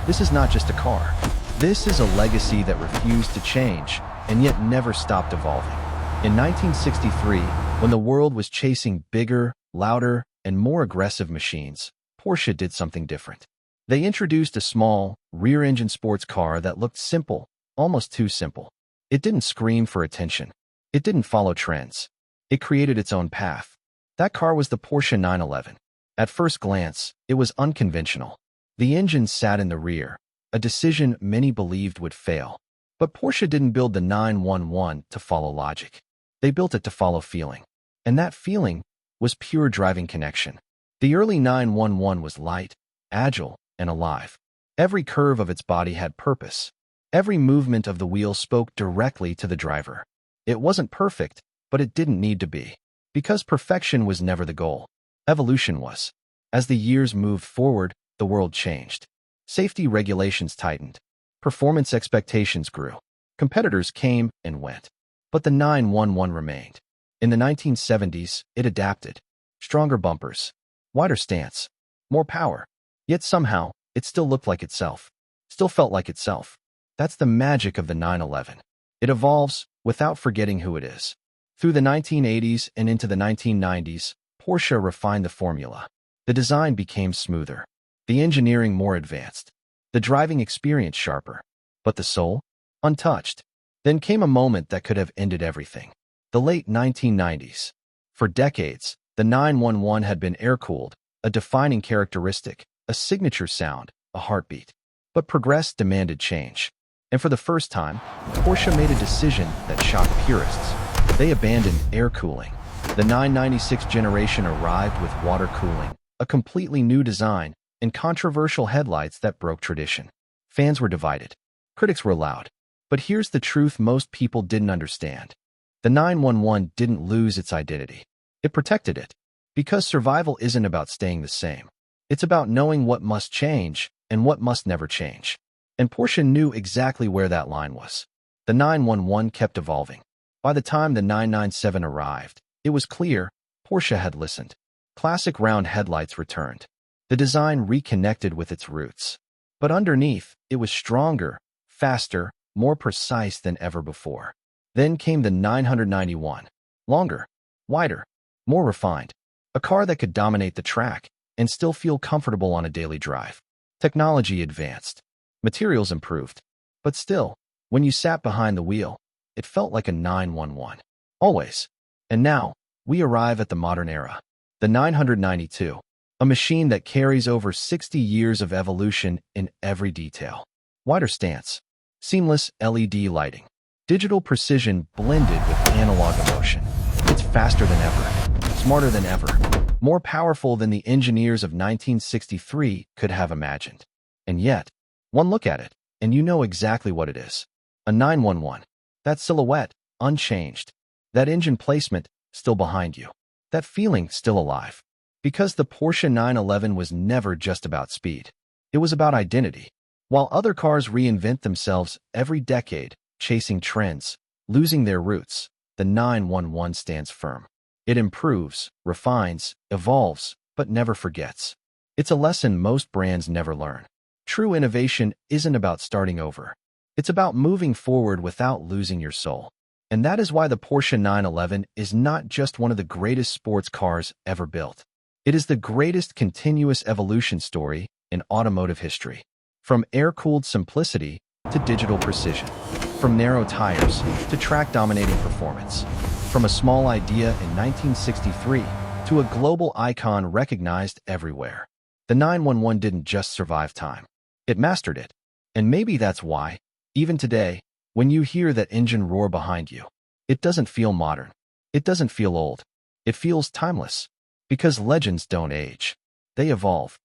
This is not just a car. This is a legacy that refused to change and yet never stopped evolving. In 1963, when the world was chasing bigger, louder, and more aggressive machines, Porsche did something different. They introduced a small, rear-engine sports car that looked simple, almost too simple. It didn't scream for attention. It didn't follow trends. It created its own path. That car was the Porsche 911. At first glance, it was unconventional. The engine sat in the rear, a decision many believed would fail. But Porsche didn't build the 911 to follow logic. They built it to follow feeling. And that feeling was pure driving connection. The early 911 was light, agile, and alive. Every curve of its body had purpose. Every movement of the wheel spoke directly to the driver. It wasn't perfect, but it didn't need to be. Because perfection was never the goal. Evolution was. As the years moved forward, the world changed. Safety regulations tightened. Performance expectations grew. Competitors came and went. But the 911 remained. In the 1970s, it adapted. Stronger bumpers, wider stance, more power. Yet somehow, it still looked like itself. Still felt like itself. That's the magic of the 911. It evolves without forgetting who it is. Through the 1980s and into the 1990s, Porsche refined the formula. The design became smoother. The engineering more advanced. The driving experience sharper. But the soul? Untouched. Then came a moment that could have ended everything. The late 1990s. For decades, the 911 had been air-cooled, a defining characteristic, a signature sound, a heartbeat. But progress demanded change. And for the first time, Porsche made a decision that shocked purists. They abandoned air cooling. The 996 generation arrived with water cooling, a completely new design, and controversial headlights that broke tradition. Fans were divided. Critics were loud. But here's the truth most people didn't understand. The 911 didn't lose its identity. It protected it. Because survival isn't about staying the same. It's about knowing what must change and what must never change. And Porsche knew exactly where that line was. The 911 kept evolving. By the time the 997 arrived, it was clear Porsche had listened. Classic round headlights returned. The design reconnected with its roots. But underneath, it was stronger, faster, more precise than ever before. Then came the 991. Longer, wider, more refined. A car that could dominate the track and still feel comfortable on a daily drive. Technology advanced. Materials improved. But still, when you sat behind the wheel, it felt like a 911. Always. And now, we arrive at the modern era. The 992. A machine that carries over 60 years of evolution in every detail. Wider stance. Seamless LED lighting. Digital precision blended with analog emotion. It's faster than ever. Smarter than ever. More powerful than the engineers of 1963 could have imagined. And yet, one look at it, and you know exactly what it is. A 911. That silhouette, unchanged. That engine placement, still behind you. That feeling, still alive. Because the Porsche 911 was never just about speed. It was about identity. While other cars reinvent themselves every decade, chasing trends, losing their roots, the 911 stands firm. It improves, refines, evolves, but never forgets. It's a lesson most brands never learn. True innovation isn't about starting over. It's about moving forward without losing your soul. And that is why the Porsche 911 is not just one of the greatest sports cars ever built. It is the greatest continuous evolution story in automotive history. From air-cooled simplicity to digital precision. From narrow tires to track-dominating performance. From a small idea in 1963 to a global icon recognized everywhere. The 911 didn't just survive time. It mastered it. And maybe that's why, even today, when you hear that engine roar behind you, it doesn't feel modern. It doesn't feel old. It feels timeless. Because legends don't age. They evolve.